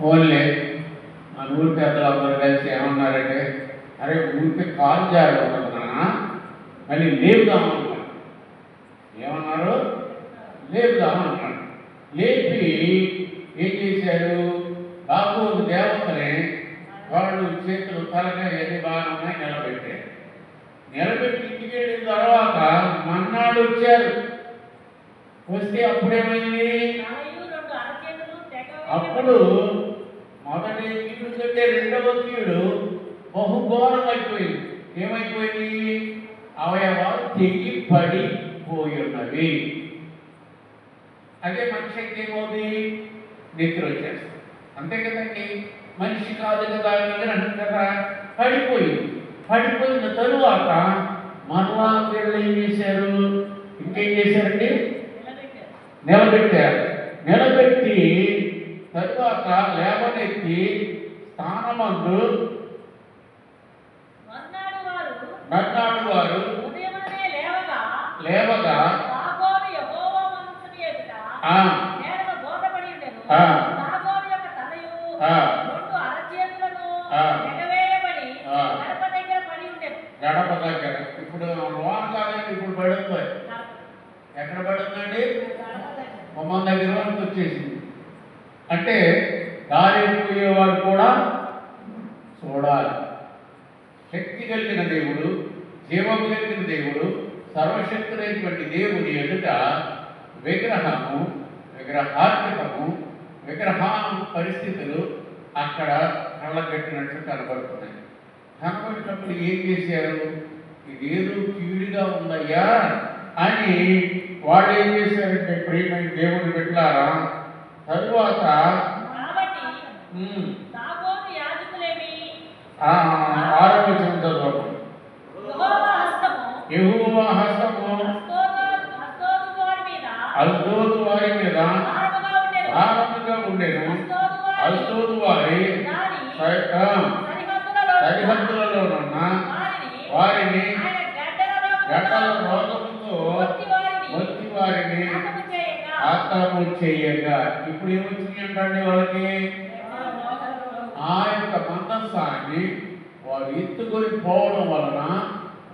Only మన ఊరి పెద్దలు అందరూ కలిసి ఏమన్నారంటే, అరే ఊరికే కాలు జారిపోతున్నా మళ్ళీ లేపుదామన్నారు. ఏమన్నారు? లేపుదామన్నారు. లేపి ఏం చేశారు? బాబు దేవతని వాళ్ళు చేతులు తలగా ఎన్ని బాగా ఉన్నాయి నిలబెట్టారు. నిలబెట్టి ఇంటికి వెళ్ళిన తర్వాత మన్నాడు వచ్చారు. వస్తే అప్పుడేమైంది? అప్పుడు మొదటి కీడు కంటే రెండవ కీడు బహుఘోరం అయిపోయింది. ఏమైపోయింది? అవయవాలు తెగి పడిపోయి ఉన్నవి. అదే మనిషి అయితే ఏమవుతుంది? నిద్ర వచ్చేస్తుంది. అంతే కదండి, మనిషి కాదు కదా, విగ్రహం కదా, పడిపోయింది. పడిపోయిన తరువాత మరలా వీళ్ళు ఏం చేశారు? ఇంకేం చేశారండి? నిలబెట్టారు. నిలబెట్టి తరువాత లేవనెత్తి స్థానమందు మర్నాడు వారు లేవగా గడప దగ్గర. ఇప్పుడు లోన కాదండి, ఇప్పుడు పడుతుంది. ఎక్కడ పడుతుందండి? గుమ్మం దగ్గర వరకు వచ్చేసింది. అంటే దారి పోయేవాడు కూడా చూడాలి. శక్తి కలిగిన దేవుడు, జీవము కలిగిన దేవుడు, సర్వశక్తులైనటువంటి దేవుని ఎదుట విగ్రహము, విగ్రహార్పితము, విగ్రహ పరిస్థితులు అక్కడ కళ్ళగట్టినట్టు కనబడుతున్నాయి. కనబడినప్పుడు ఏం చేశారు? ఇదేదో కీడుగా ఉందయ్యా అని వాళ్ళు ఏం చేశారంటే, ప్రియమైన దేవుని బిడ్డలారా, తరువాత ఆరోగ్యం చదవడం యెహోవా హస్తము అష్డోదు వారి మీద భారముగా ఉండెను. అష్డోదు వారి సరిహద్దులలోనున్న వారిని గడ్డల రోగముతో వచ్చి వారిని హతము చేయగా. ఇప్పుడు ఏమొచ్చింది అంటే వాళ్ళకి ఆ యొక్క మందస్సాన్ని వారు ఎత్తుకొని పోవడం వలన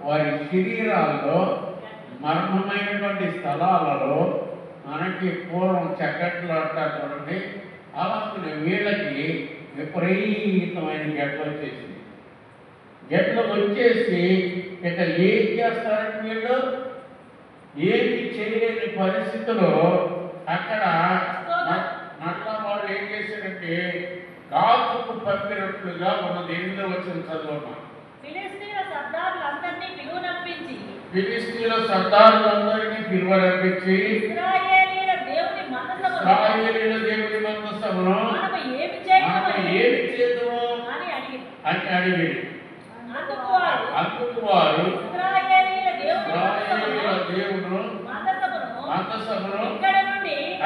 వారి శరీరాల్లో మర్మమైనటువంటి స్థలాలలో మనకి పూర్వం చక్కట్లు అంటారు చూడండి, అలాంటి వీళ్ళకి విపరీతమైన గడ్డలు వచ్చేసింది. గడ్డలు వచ్చేసి ఇక ఏం చేస్తారంటే వీళ్ళు ఏమి చేయలేని పరిస్థితిలో అక్కడ మళ్ళా వాళ్ళు ఏం చేశారంటే గాతుకు పంపినట్లుగా మన దేవుడు వచ్చిన చదువు. ఫిలిస్తీన్ల సర్దారులందరినీ పిలువనంపించి ఇశ్రాయేలీయుల దేవుని మందసమును ఏమి చేద్దాము అని అడిగి, అందుకు వారు ఇశ్రాయేలీయుల దేవుడు మందసమును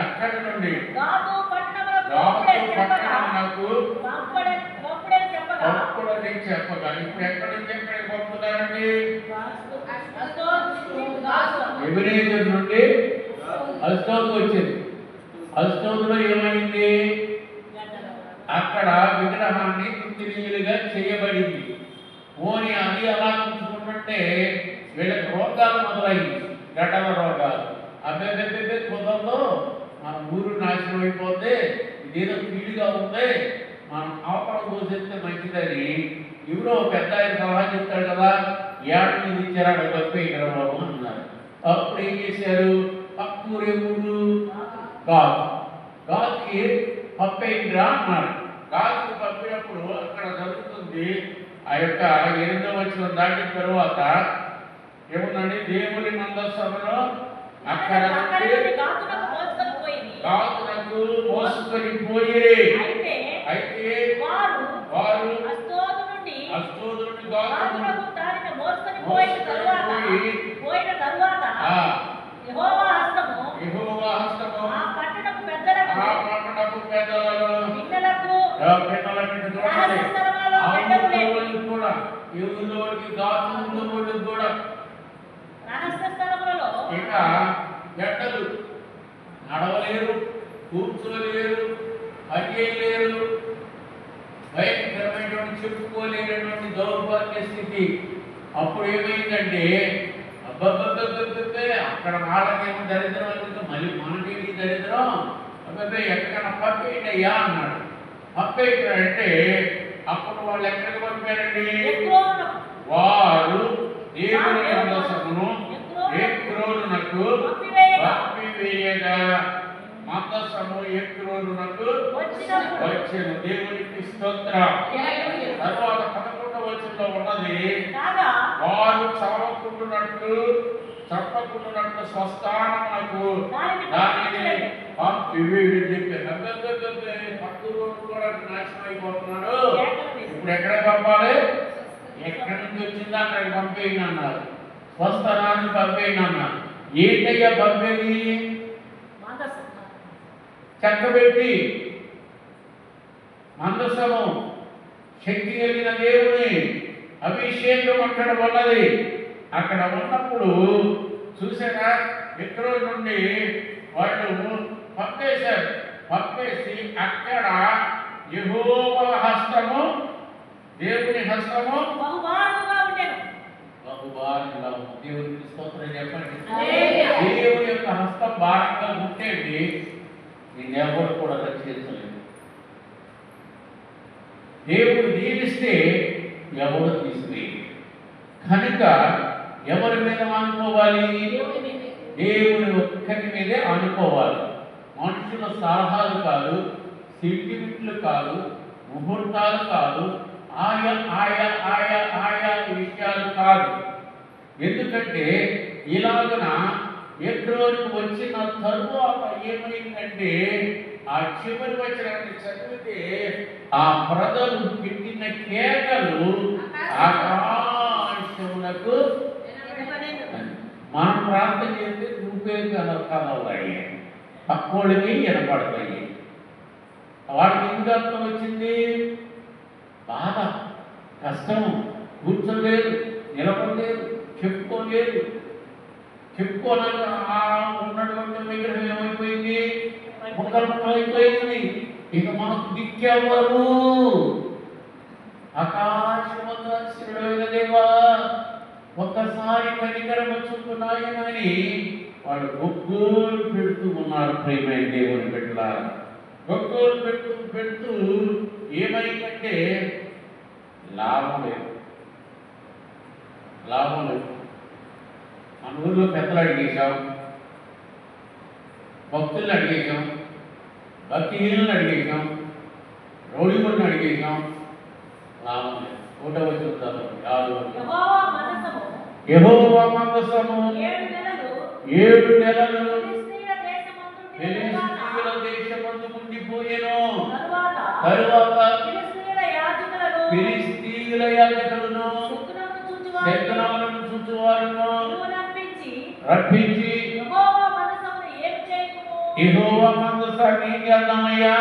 అక్కడి నుండి గాతు పట్టణమునకు పంపుడని చెప్పగా. ఇప్పుడు ఎక్కడి నుంచి ఎక్కడికి పంపుతారండి? ఎబెనేజర్ నుండి అష్డోదు వచ్చింది. అష్డోదులో ఏమైంది? అక్కడ విగ్రహాన్ని తుత్తిరీలుగా చేయబడింది. ఓని అది అలా ఉంచుకుంటుంటే వీళ్ళకి రోగాలు మొదలైంది, గడ్డల రోగాలు. అబ్బే కుదరదు, మన ఊరు నాశనం అయిపోతే, ఇదేదో కీడుగా ఉంది, మనం అవతల పోసేస్తే మంచిదని ఎవరో పెద్ద ఆయన సలహా చెప్తాడు కదా, ఏడు మీద ఇచ్చారు తప్పే ఇక్కడ బాబు అన్నారు. అప్పుడు ఏం చేశారు? పక్కూరేవుడు గాజుకి పంపేయండిరా అన్నారు. గాజుకి పంపినప్పుడు అక్కడ జరుగుతుంది ఆ యొక్క 8వ వచనం దాటిన తరువాత ఏముందండి? దేవుని మందసములో అక్కడ గాతునకు మోసుకొని పోయి, అయితే వారు అష్డోదు నుండి గాతునకు మోసుకొని పోయిన తరువాత యెహోవా హస్తము ఆ పట్టణపు పెద్దలను పిల్లలకు కూడా యూదులోకి గాతులోకి కూడా రహస్య స్థలములలో ఇంకా గడ్డలు నడవలేరు, కూర్చోలేరు, అయ్యేయలేరు, భయంకరమైనటువంటి చెప్పుకోలేనటువంటి దౌర్భాగ్య స్థితి. అప్పుడు ఏమైందంటే అబ్బబ్బబ్బబ్బబ్బే అక్కడ వాళ్ళకేమో దరిద్రం ఎందుకు మళ్ళీ మనకేంటి దరిద్రం, అబ్బాయి ఎక్కడికైనా పంపేయండి అయ్యా అన్నాడు. పంపేయంటే అప్పుడు వాళ్ళు ఎక్కడికి పంపారండి? వారు దేవుని మందసమును ఎక్రోనునకు పంపివేయగా మందసము ఎక్రోనునకు వచ్చెను. దేవునికి స్తోత్రం. తర్వాత 11వ వచనంలో ఉన్నది, వారు చంపకుండునట్లు స్వస్థానమునకు దానిని పంపివేయుడు చెప్పారు. పక్కూరు కూడా నాశనం అయిపోతున్నాడు. ఇప్పుడు ఎక్కడ పంపాలి? ఎక్కడి నుంచి వచ్చిందా అక్కడికి పంపేయండి అన్నారు. స్వస్థానాన్ని పంపేయండి అన్నారు. ఏంటయ్యా పంపేది? చక్కబెట్టి మందసము శక్తి కలిగిన దేవుని అభిషేకం అక్కడ ఉన్నది. అక్కడ ఉన్నప్పుడు చూసారా, ఎక్కడో నుండి వాళ్ళు పంపేశారు. పంపేసి అక్కడ యెహోవా హస్తము, దేవుని హస్తము బహుభారంగా ఉండేను. దేవునికి స్తోత్రం చెప్పండి. దేవుని యొక్క హస్తం భారంగా ఉండేది. నిన్నెవరు కూడా రక్షించలేదు. దేవుడు దీవిస్తే ఎవరు తీసివేయరు. కనుక ఎవరి మీద ఆనుకోవాలి? దేవుని ఒక్కరి మీదే ఆనుకోవాలి. మనుషుల సలహాలు కాదు, సెంటిమెంట్లు కాదు, ముహూర్తాలు కాదు, ఆయా ఆయా ఆయా ఆయా విషయాలు కాదు. ఎందుకంటే ఇలాగున ఎక్రోనుకు వచ్చిన తరువాత ఏమైందంటే ఆ చివరి వచనాన్ని చదివితే ఆ ప్రజలు పెట్టిన కేకలు ఆకాశమునకు, మనం ప్రార్థన చేస్తే రూపే కలవయ్యాయి, పక్కోడికి వినపడతాయి. వాడికి ఎందుకు అర్థం వచ్చింది? బాధ, కష్టం, కూర్చోలేదు, నిలబడలేదు, చెప్పుకోలేదు. చెప్పుకోలేక ఉన్నటువంటి విగ్రహం ఏమైపోయింది? ముక్కలు అయిపోయింది. ఇక మనకు దిక్కెవ్వరు? ఆకాశమందైన దేవా, ఒక్కసారి కనికరం చూపుతున్నాయని వాడు గొగ్గోలు పెడుతూ ఉన్నారు. ప్రేమైన దేవుని బిడ్డలారా, గొగ్గోలు పెడుతూ ఏమైందంటే లాభం లేదు. మన ఊళ్ళో పెద్దలు అడిగేశాం, భక్తులను అడిగేశాం, భక్తిహీనులను అడిగేశాం, రౌడీలను అడిగేశాం. లాభం లేదు. 1వ వచనం యెహోవా మందసము 7 నెలలు ఫిలిష్తీయుల దేశమందు ఉండిపోయెను. తరువాత ఫిలిష్తీయుల యాజకులను శకునములను చూచువారును రప్పించి యెహోవా మందసాన్ని ఏం చేద్దామయ్యా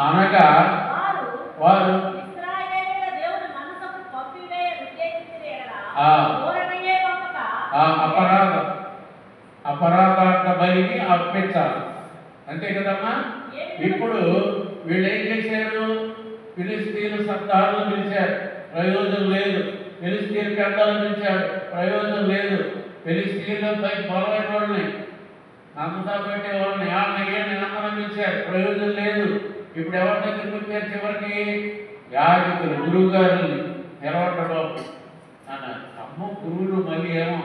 అనగా వారు అపరాధార్థ బలిని అర్పించాలి. అంతే కదమ్మా. ఇప్పుడు వీళ్ళు ఏం చేశారు? ఫిలిష్తీయుల సర్దారులు పిలిచారు, ప్రయోజనం లేదు. ఫిలిష్తీయుల పెద్దలు పిలిచారు, ప్రయోజనం లేదు. ఫిలిష్తీయులపై బలమైన వాళ్ళని, నమ్మతా పెట్టేవాళ్ళని, ఏళ్ళని అందరం పిలిచారు, ప్రయోజనం లేదు. ఇప్పుడు ఎవరి దగ్గరికి వచ్చారు? చివరికి యాజకులు, గురువు గారుని తెరవటం అన్నారు. అమ్మో, గురువులు మళ్ళీ ఏమో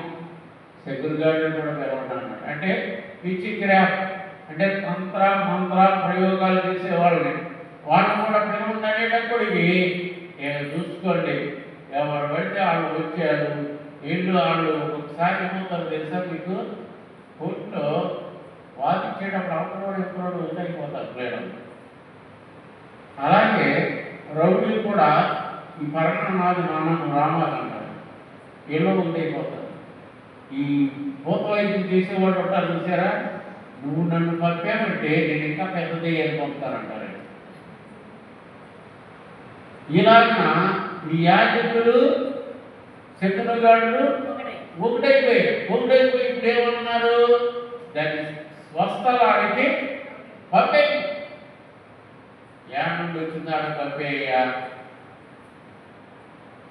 సెక్యూరిటీ కూడా తెరవటం అంటే పిచ్చి క్రాఫ్ట్, అంటే తంత్ర మంత్ర ప్రయోగాలు చేసేవాళ్ళని వాళ్ళని కూడా పిలవండి అనేటప్పటికి చూసుకోండి, ఎవరు పడితే వాళ్ళు వచ్చారు. వీళ్ళు వాళ్ళు ఒకసారి ఏమవుతారు తెలుసా మీకు? కోర్టులో వాదించేటప్పుడు అవతల ఎప్పుడో అయిపోతారు మేడం. అలాగే రౌడీలు కూడా ఈ పరణ నాది నాన్న రామాలు అంటారు, ఏలో ఉందైపోతారు. ఈ భూత వైద్యం చేసేవాడు ఉంటారు చూసారా, నువ్వు నన్ను పంపామంటే నేను ఇంకా పెద్దది అని పంపుతారంటారు. ఇలాగ ఈ యాజకులు శకునగాళ్ళు ఒకటైపోయి ఇప్పుడు ఏమన్నారు? దాన్ని స్వస్థలానికి పంపే. నుండి వచ్చింది ఆడ పంపేయ్యా,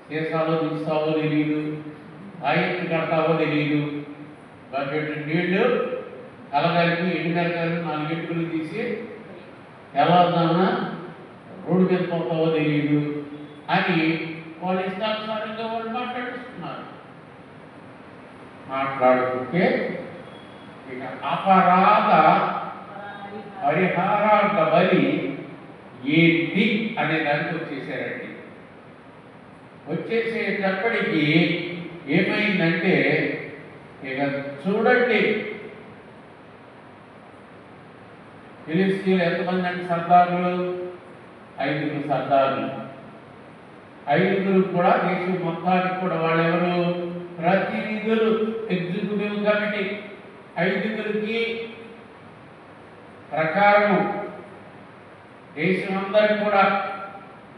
సీసాలో తీస్తావో తెలియదు, ఆయన్ని కడతావో తెలియదు, బకెట్ నీళ్లు కలగలిపి ఎండుమిరకాయలు 4 ఎంటుకలు తీసి తెల్లవారుజామున రోడ్డు మీద పోతావో తెలియదు అని వాళ్ళు ఇష్టానుసారంగా వాళ్ళు మాట్లాడుతున్నారు. మాట్లాడుకుంటే ఇక అపరాధ పరిహారార్థ బలి ఏంటి అనే దానికి వచ్చేసారండి. వచ్చేసేటప్పటికి ఏమైందంటే ఇక చూడండి, ఫిలిస్తీన్లు ఎంతమంది అంటే సర్దారులు? 5 సర్దారులు. 5 కూడా దేశం మొత్తానికి కూడా వాళ్ళెవరు? ప్రతినిధులు, ఎగ్జిక్యూటివ్ కమిటీ. 5 ప్రకారం దేశం అందరికి కూడా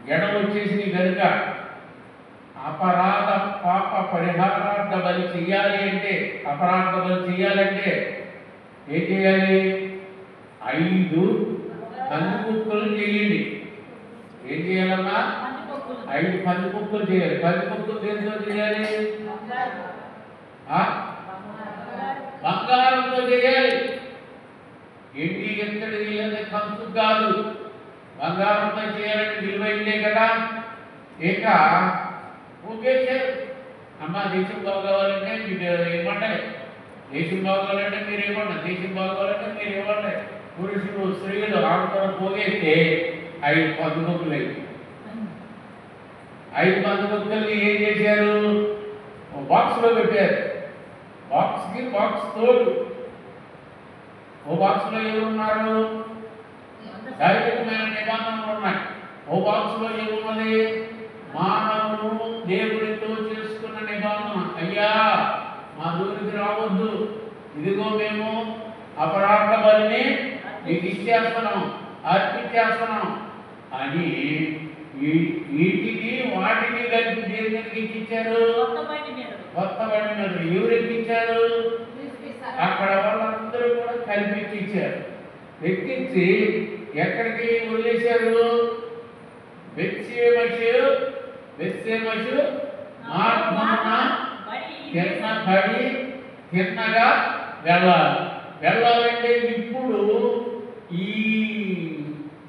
గెడవ వచ్చేసింది కనుక అపరాధ పాప పరిహారార్థ బలి చెయ్యాలి అంటే, అపరాధ బలి చెయ్యాలంటే ఏం చేయాలి? 5 పందికొక్కులు చేయండి. ఏం చేయాలమ్మా? 5 పందికొక్కులు చేయాలి. పందికొక్కులు దేంతో చేయాలి? బంగారంతో చేయాలి. ఎండి ఎత్తడి లేదా కంచు కాదు, బంగారంతో చేయాలంటే విలువైందే కదా. ఇక ఊగేశారు. అమ్మ దేశం బాగోవాలంటే మీరు ఏమంటారు? దేశం బాగోవాలంటే మీరు ఏమన్నారు? దేశం బాగోవాలంటే మీరు ఏమన్నారు? పురుషులు స్త్రీలు ఆడతో పోగేస్తే 5 పందికొక్కులు అయింది. 5 పందికొక్కుల్ని ఏం చేశారు? బాక్స్లో పెట్టారు. బాక్స్కి బాక్స్ తోడు. ఓ బాక్స్లో ఎవరున్నారు? దైవికమైన నిబంధనలు ఉన్నాయి. ఓ బాక్స్లో ఏమున్నది? మానవుడు దేవుడితో చేసుకున్న నిబంధన. అయ్యా మా దూరికి రావద్దు, ఇదిగో మేము అపరాధ బలిని మీకు ఇచ్చేస్తున్నాం, అర్పించేస్తున్నాం అని వీటిని వాటిని కలిపి దేవునికి ఇచ్చారు. కొత్త బండి మీద ఎవరు ఎక్కించారు? అక్కడ వాళ్ళందరూ కూడా కలిపి ఎక్కించారు. ఎక్కించి ఎక్కడికి వదిలేశారు? బెత్షెమెషు బడి తిన్నగా వెళ్ళాలి. వెళ్ళాలంటే ఇప్పుడు ఈ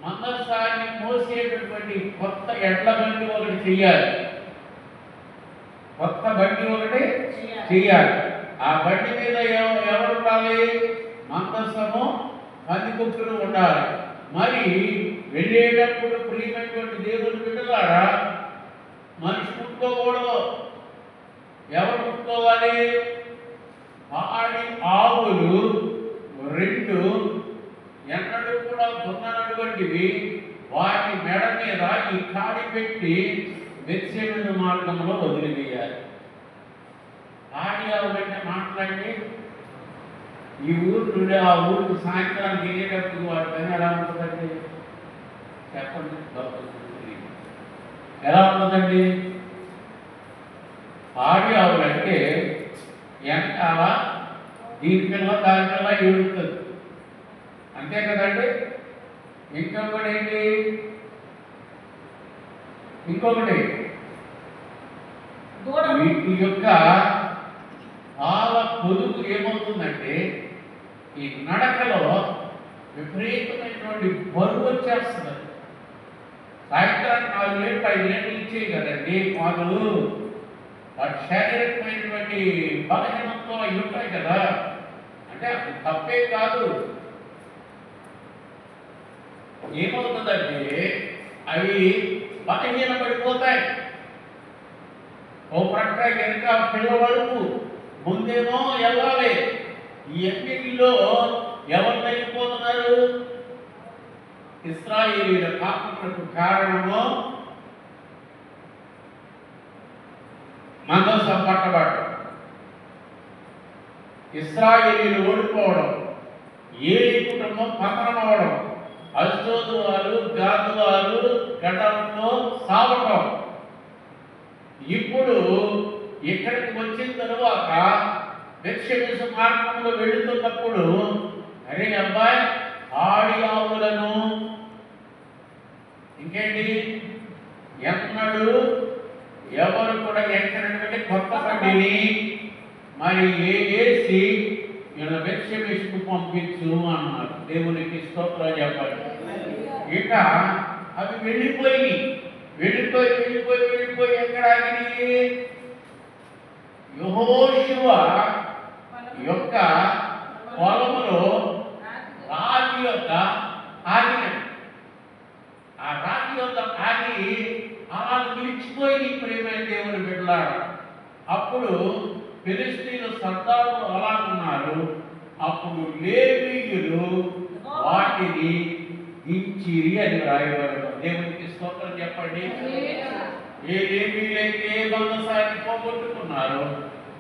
మందసాన్ని మోసేటటువంటి కొత్త ఎడ్ల బండి ఒకటి చెయ్యాలి. కొత్త బండి ఒకటి చెయ్యాలి. ఆ బండి మీద ఎవరు ఉండాలి? మందసము, పందికొక్కులు ఉండాలి. మరి వెళ్ళేటప్పుడు ప్రియమైనటువంటి దేవుని బిడ్డలారా, మనిషి ముట్టుకోకూడదు. ఎవరు ముట్టుకోవాలి? ఆడి ఆవులు 2 ఎన్నడూ కూడా దున్ననటువంటివి వాటి మెడ మీద ఈ కాడి పెట్టి బెత్షెమెషు మార్గంలో వదిలివేయాలి. ఆడి ఆవులంటే మాట్లాడి ఈ ఊరు నుండి ఆ ఊరికి సాయంత్రానికి వెళ్ళేటప్పుడు వాటి పని ఎలా ఉంటుందండి? చెప్పండి. ఎలా ఉంటుందండి? ఆడి ఆవులంటే వెనకాల దీనికల్లా దానికల్లా ఏడుస్తుంది, అంతే కదండి. ఇంకొకటి ఏంటి? వీటి యొక్క పాల పొదుగు ఏమవుతుందంటే ఈ నడకలో విపరీతమైనటువంటి బరువు వచ్చేస్తుంది. సాయంత్రానికి 4 లీటర్లు 5 లీటర్లు ఇచ్చేవి కదండి పాలు. వాటి శారీరకమైనటువంటి బలహీనంతో అవి ఉంటాయి కదా. అంటే అది తప్పే కాదు. ఏమవుతుందంటే అవి బలహీనపడిపోతాయి. ఓ ప్రక్క వెనుక పిల్లవరకు ముందేమో వెళ్ళాలి. ఈ అన్నిటిలో ఎవరు తగ్గిపోతున్నారు? ఇశ్రాయేలీయుల పాపములకు కారణము మందసం పట్టబడటం, ఇశ్రాయేలీయులు ఓడిపోవడం, ఏలీ కుటుంబం పతనం అవడం, అష్డోదు వారు గాదు వారు గతంలో సావటం. ఇప్పుడు ఇక్కడికి వచ్చిన తరువాత బెత్షెమెషు మార్గంలో వెళుతున్నప్పుడు, అరే అబ్బాయి ఆడి ఆవులను ఇంకే ఇంకేంటి, ఎన్నడూ ఎవరు కూడా ఎక్కడంటే కొత్త బండిని మరి వేసి వీళ్ళ బెత్షెమెషుకు పంపించు అన్నారు. దేవునికి స్తోత్రం చెప్పాలి. ఇక అవి వెళ్ళిపోయి ఎక్కడ ఆగినాయి? యెహోషువ యొక్క పొలములో రాతి యొక్క ఆగినది. ఆ రాతి యొక్క ఆగి అలా నిలిచిపోయి ప్రియమైన దేవుని బిడ్డలారా. అప్పుడు ఫిలిష్తీయుల సర్దారులు అలా ఉన్నారు. అప్పుడు లేవీయులు వాటిని దించిరి అని రాయబడతారు. దేవునికి స్తోత్రం చెప్పండి. ఏ లేవీయులైతే బంధసాన్ని పోగొట్టుకున్నారో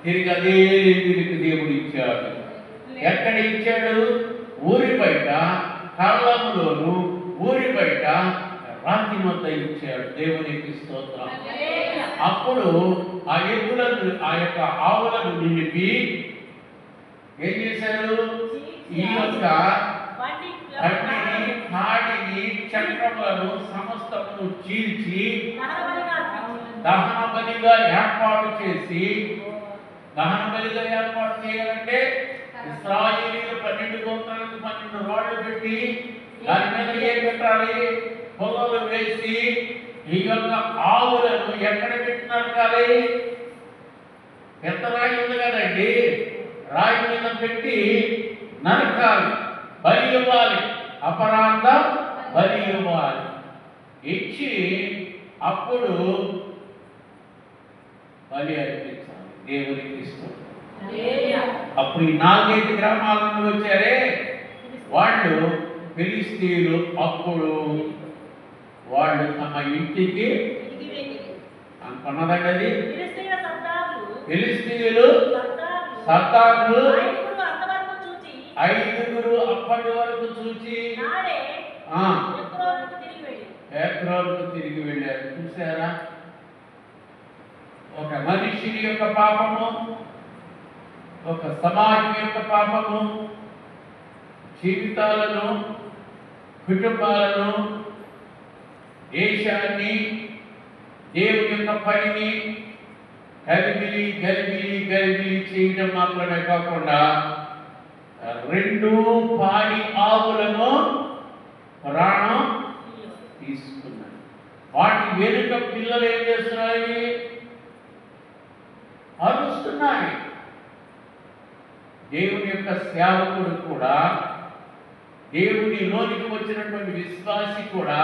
తిరిగి అదే లేవీయులకు దేవుడు ఇచ్చాడు. ఎక్కడ ఇచ్చాడు? ఊరి బయట కళ్ళములోను, ఊరి బయట రాతి మొత్త ఇచ్చాడు. దేవునికి స్తోత్రం. అప్పుడు ఆ ఎద్దులను, ఆ యొక్క ఆవులను నిలిపి ఏం చేశారు? ఈ యొక్క బండిని, కాడిని, చక్రములను సమస్తమును చీల్చి దహన బలిగా ఏర్పాటు చేసి, దహన బలిగా ఏర్పాటు చేయాలంటే ఇశ్రాయేలీయులు 12 గోత్రాలకు 12 రాళ్ళు పెట్టి దాని మీద ఏం పెట్టాలి? పొగలు వేసి ఈ యొక్క ఆవులను ఎక్కడ పెట్టినారు? కాలి పెద్ద రాయి ఉంది కదండి, రాయి మీద పెట్టి నరకాలి, బలి ఇవ్వాలి, అపరాధ బలి ఇవ్వాలి. ఇచ్చి అప్పుడు బలి అర్పించాలి. దేవునికి ఇష్టం. అప్పుడు ఈ 4 గ్రామాల నుండి వచ్చారే వాళ్ళు ఫిలిష్తీయులు. అప్పుడు వాళ్ళు తమ ఇంటికి అనుకున్నదండి. అది ఫిలిష్తీయులు సర్దారులు 5 అప్పటి వరకు చూచి ఎక్రోనుకు తిరిగి వెళ్ళారు. చూసారా? ఒక మనిషిని యొక్క పాపము, ఒక సమాజం యొక్క పాపము జీవితాలను, కుటుంబాలను, దేశాన్ని, దేవుని యొక్క పనిని గలిబిలి చేయడం మాత్రమే కాకుండా 2 పాడి ఆవులను ప్రాణం తీసుకున్నాయి. వాటి వెనుక పిల్లలు ఏం చేస్తున్నాయి? అరుస్తున్నాయి. దేవుని యొక్క సేవకుడు కూడా, దేవుని లోనికి వచ్చినటువంటి విశ్వాసి కూడా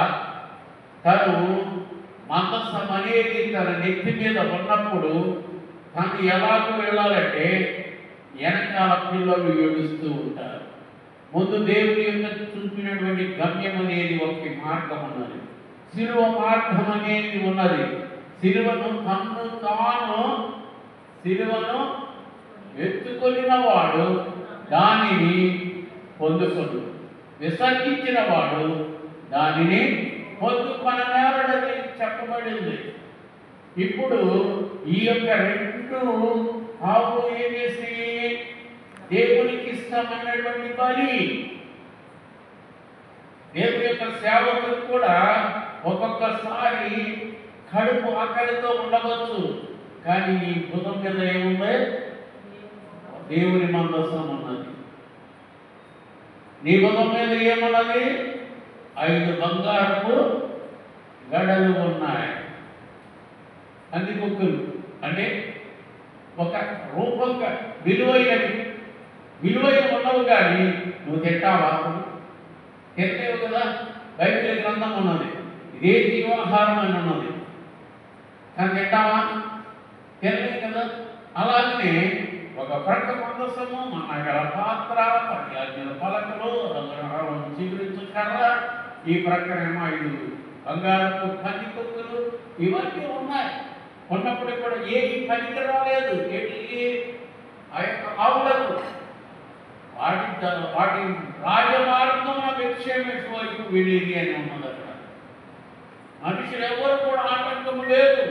తను మందసం అనేది తన నెత్తి మీద ఉన్నప్పుడు తను ఎలాగో వెళ్ళాలంటే వెనకాల పిల్లలు ఏడుస్తూ ఉంటారు. ముందు దేవుని యొక్క చూపినటువంటి గమ్యం అనేది ఒక మార్గం ఉన్నది, శిలువ మార్గం అనేది ఉన్నది. శిలువను ఎత్తుకొనిన వాడు దానిని పొందుకొను, విసర్జించిన వాడు దానిని పొందుకొననేరడని చెప్పబడింది. ఇప్పుడు ఈ యొక్క 2 ఆవులు ఏం చేసి దేవునికి ఇష్టమైనటువంటి బలి. దేవుని యొక్క సేవకులు కూడా ఒక్కొక్కసారి కడుపు ఆకలితో ఉండవచ్చు, కానీ నీ భుజం మీద ఏముంది? దేవుని మందసం ఉన్నది. నీ భుజం మీద ఏమున్నది? 5 బంగారపు గడలు ఉన్నాయి. అందుకొక్కులు అంటే ఒక రూపంగా విలువైన ఉన్నవి. కానీ నువ్వు తింటావా? తింటేవు కదా. బైబిల్ గ్రంథం ఉన్నది, ఇదే జీవాహారం అని ఉన్నది, కానీ తింటావా? తినలేదు కదా. అలాగనే ఒక ప్రక్క మందసము, మన్నగల పాత్ర, 10 ఆజ్ఞల పలకలు, రంగురంగుల చిగురించు కర్ర, ఈ ప్రక్కనేమో 5 బంగారపు పందికొక్కులు, ఇవన్నీ ఉన్నాయి. ఉన్నప్పుడు కూడా ఏది పనికి రాలేదు. ఏంటి? ఆ యొక్క ఆవులకు వాటి రాజమార్గం బెత్షెమెషు వైపు వెళ్ళింది అని ఉన్నది అక్కడ. మనుషులు ఎవరు కూడా ఆటంకం లేదు.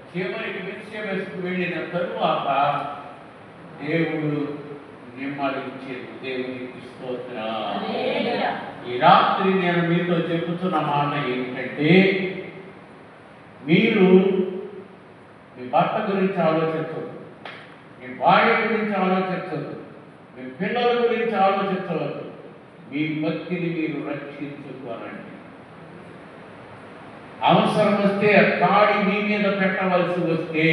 చివరికి బెత్షెమెషుకు వెళ్ళిన తరువాత దేవుడు నిమ్మలించేది. దేవునికి స్తోత్రం. ఈ రాత్రి నేను మీతో చెప్పుతున్న మాట ఏంటంటే, మీరు మీ భర్త గురించి ఆలోచించవద్దు, మీ భార్య గురించి ఆలోచించవద్దు, మీ పిల్లల గురించి ఆలోచించవద్దు. మీ భక్తిని మీరు రక్షించుకోనండి. అవసరం వస్తే కాడి మీ మీద పెట్టవలసి వస్తే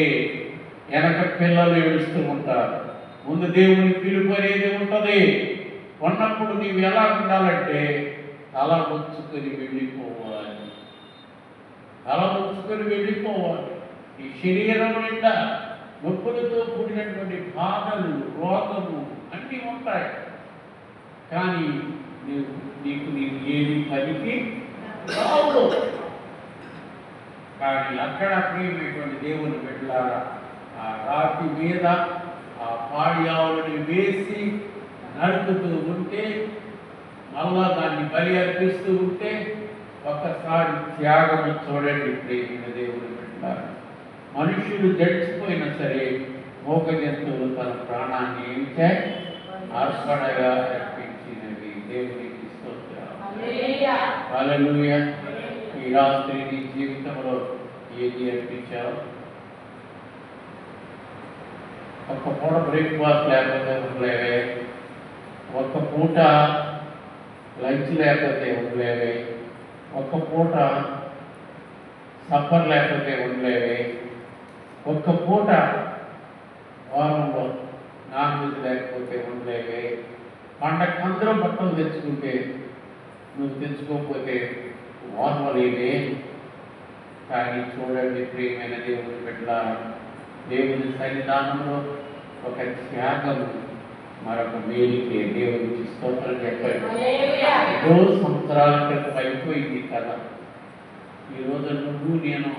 వెనక పిల్లలు ఏడుస్తూ ఉంటారు. ముందు దేవుని పిలుపు అనేది ఉంటుంది. ఉన్నప్పుడు నీవు ఎలా ఉండాలంటే తల ఉంచుకొని వెళ్ళిపోవాలి. తల ఉంచుకొని వెళ్ళిపోవాలి. ఈ శరీరం నిండా నొప్పులతో కూడినటువంటి బాధలు, రోగము అన్నీ ఉంటాయి. కానీ నీకు ఏది పనికి రావు. కానీ అక్కడ ప్రియమైనటువంటి దేవుని బిడ్డలారా, ఆ రాతి మీద ఆ పాడి ఆవులని వేసి నడుపుతూ ఉంటే, మళ్ళా దాన్ని బలి అర్పిస్తూ ఉంటే, ఒక్కసారి త్యాగము చూడండి ప్రియమైన దేవుని బిడ్డలారా. మనుషులు జడిచిపోయినా సరే మోగ జంతువులు తన ప్రాణాన్ని ఏమిటే అర్పణగా అర్పించినవి. దేవునికి స్తోత్రం. హల్లెలూయా. ఈ రాత్రి నీ జీవితంలో ఏది అర్పించావు? ఒక్క పూట బ్రేక్ఫాస్ట్ లేకపోతే ఉండలేవే, ఒక్క పూట లంచ్ లేకపోతే ఉండలేవే, ఒక్క పూట సఫర్ లేకపోతే ఉండలేవే, ఒక్క పూట వారంలో నాన్ వెజ్ లేకపోతే ఉండలేవే. పండగ అందరూ బట్టలు తెచ్చుకుంటే నువ్వు తెచ్చుకోకపోతే వారలేవే. కానీ చూడండి ప్రియమైన దేవుని బిడ్డలారా, దేవుని సన్నిధానంలో ఒక త్యాగము మరొక మేలుకే. దేవునికి స్తోత్రం చెప్పండి. ఎన్నో సంవత్సరాల క్రితం అయిపోయింది కదా. ఈరోజు నువ్వు నేను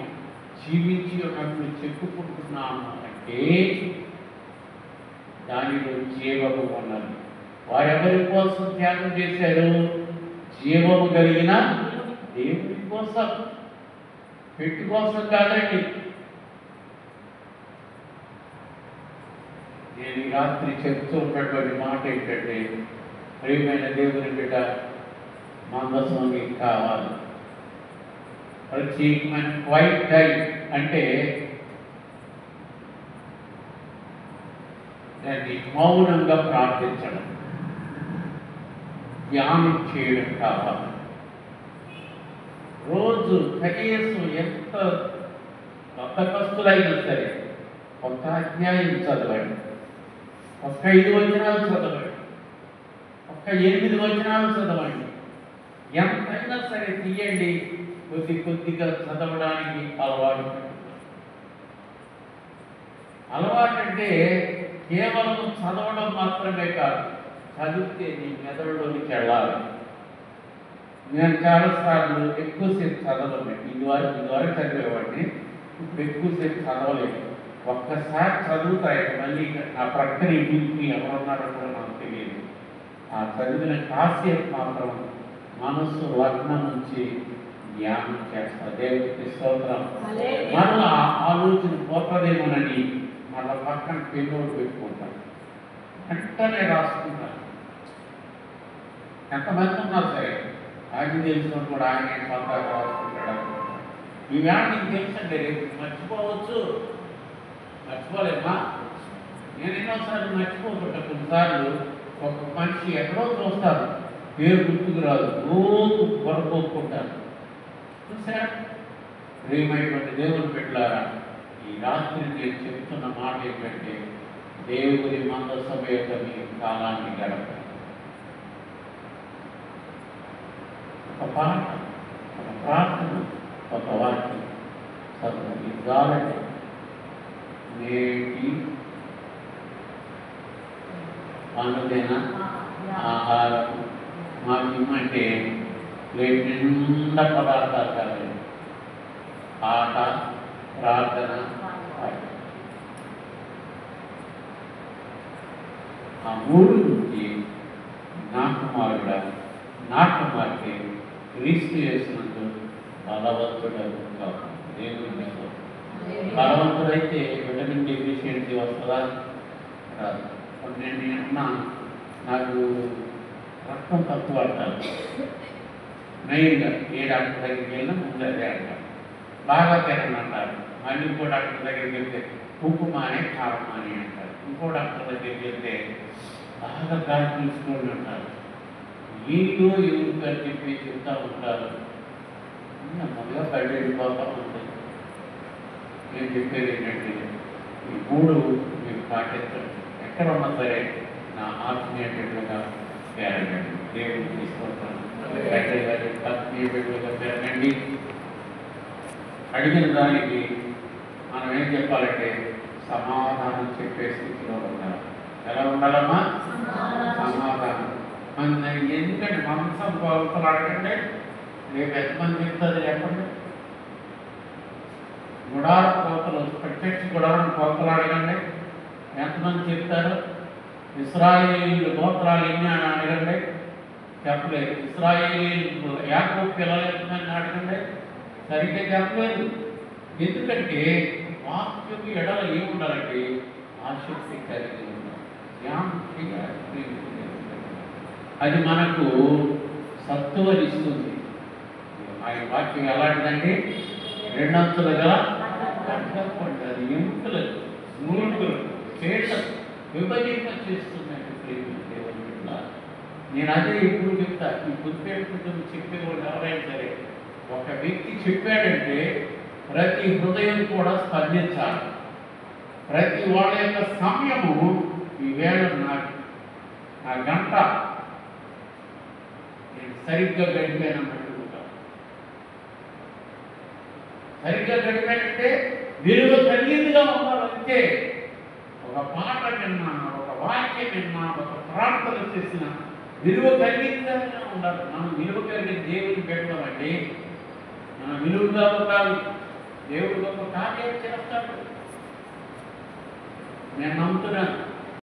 జీవించి ఉన్నట్లు చెప్పుకుంటున్నాను అంటే దానిలో జీవము ఉన్నది. వారెవరి కోసం త్యాగం చేశారు? జీవము కలిగిన దేవుని కోసం, పెట్టి కోసం కాదండి. నేను ఈ రాత్రి చెప్తూ ఉన్నటువంటి మాట ఏంటంటే, ప్రియమైన దేవుని బిడ్డ, మందసం నీకు కావాలి. ప్రత్యేకమైన క్వైట్ టైం అంటే దాన్ని మౌనంగా ప్రార్థించడం, ధ్యానం చేయడం కావాలి. రోజు కనీసం ఎంత బద్ధకస్తులైనా సరే ఒక అధ్యాయం చదవండి, ఒక్క 5 వచనాలు చదవండి, ఒక్క 8 వచనాలు చదవండి. ఎంతైనా సరే తీయండి, కొద్దిగా చదవడానికి అలవాటు. అలవాటు అంటే కేవలం చదవడం మాత్రమే కాదు, చదివితే నీ మెదడులోనికి వెళ్ళాలి. నేను చాలాసార్లు ఎక్కువసేపు చదవలేదు. ఇదివరకు చదివేవాడిని, ఇప్పుడు ఎక్కువసేపు చదవలేదు. ఒక్కసారి చదువుతాయి మళ్ళీ ఆ ప్రక్కన పిలిపి ఎవరున్నారో కూడా నాకు తెలియదు. ఆ చదివిన కాసేపు మాత్రం మనస్సు లగ్నం నుంచి ధ్యానం చేస్తా. దేవుడికి స్తోత్రం. మళ్ళా ఆలోచన పోతుందేమోనని మళ్ళీ పక్కన పెన్నోడు పెట్టుకుంటాను, వెంటనే రాసుకుంటాను. ఎంతమంది ఉన్నా సరే ఆయన తెలుసు కూడా ఆయన సొంతంగా రాసుకుంటాడు. ఈ వేళ నీకు తెలుసండి, రేపు మర్చిపోవచ్చు. మర్చిపోలేమా? నేను ఎన్నోసార్లు మర్చిపోతుంటా. కొన్నిసార్లు ఒక మనిషి ఎక్కడో చూస్తాను, పేరు గుర్తుకు రాదు, రోజు కొరకోకుంటాను. చూసారా? ప్రియమైనటువంటి దేవుని బిడ్డలారా, ఈ రాత్రి నేను చెప్తున్న మాట ఏంటంటే, దేవుని మందసం యొక్క మీ కాలాన్ని గడపండి. ఒక పాట, ఒక ప్రార్థన, ఒక వాక్యం చదవండి. చాలండి. నేటి అనుదిన ఆహారం మాకు ఇమ్మంటే ప్లేట్ నిండా పదార్థాలు కావాలి. ఆట, ప్రార్థన, ఆ మూడు నుంచి నా కుమారుడా, నా కుమార్తె క్రీస్తు చేసినందుకు బలవంతుడు కాదు. దేవుని బలవంతుడైతే విటమిన్ డెఫిషియన్సీ వస్తుందా? రాదు. నేను నాకు రక్తం తక్కువ అంటారు. మెయిన్గా ఏ డాక్టర్ దగ్గరికి వెళ్ళినా ముందు అదే అంటారు. బాగా తినండి అంటారు. మళ్ళీ ఇంకో డాక్టర్ దగ్గరికి వెళ్తే ఉప్పు మానే కారం మానే అంటారు. ఇంకో డాక్టర్ దగ్గరికి వెళ్తే బాగా గాలి తీసుకోండి అంటారు. ఏంటో ఎవరు అని చెప్పి చెప్తా ఉంటారు. నెమ్మదిగా బయట వెళ్ళిపోతూ ఉంటుంది. నేను చెప్పేది ఏంటంటే ఈ మూడు మీరు పాటించండి. ఎక్కడ ఉన్నా సరే నా ఆత్మీయతగా పెరగండి. దేవుడు తీసుకుంటాను ఆత్మీయతగా పెరగండి. అడిగిన దానికి మనం ఏం చెప్పాలంటే సమాధానం చెప్పే స్థితిలో ఉండాలి. ఎలా ఉండాలమ్మా? సమాధానం. మన ఎందుకంటే మాంసం కోతలు అడగండి. రేపు ఎంతమంది చెప్తుంది చెప్పండి. గుడార కోతలు, ప్రత్యక్ష గుడారం కోతలు అడగండి, ఎంతమంది చెప్తారు? ఇశ్రాయేలీయుల గోత్రాలు ఎన్ని అని అడగండి, చెప్పలేదు. ఇశ్రాయేలీయులు యాకోబు పిల్లలు ఎంతమంది అడగండి, సరిగ్గా చెప్పలేదు. ఎందుకంటే వాక్యం ఎడల ఏముండాలంటే ఆసక్తి కలిగి ఉండాలి, ధ్యానం చేయాలి. అది మనకు సత్తువనిస్తుంది. ఆయన వాక్యం ఎలాంటిదండి? రెండంతులుగా అది ఎముకలు, నూలుగులు, చేటలు విభజింప చేస్తుందండి ప్రేమ దేవుని బిడ్డ. నేను అదే ఎప్పుడు చెప్తా. ఈ గుర్తుపెట్టుకుంటూ చెప్పేవాడు ఎవరైనా సరే, ఒక వ్యక్తి చెప్పాడంటే ప్రతి హృదయం కూడా స్పందించాలి. ప్రతి వాళ్ళ యొక్క సమయము ఈవేళ నా గంట నేను సరిగ్గా గడిపానన్నట్టుగా, సరిగ్గా గడిపానంటే విలువ కలిగిందిగా ఉండాలంటే ఒక పాట విన్నా, ఒక వాక్యం విన్నా, ఒక ప్రార్థన చేసిన విలువ కలిగిందిగా ఉండాలి. మనం విలువ కలిగిన దేవుని పెట్టామండి. మనం విలువగా ఉండాలి. దేవుడు గొప్ప కార్యాలు చేస్తాడు. నేను నమ్ముతున్నాను.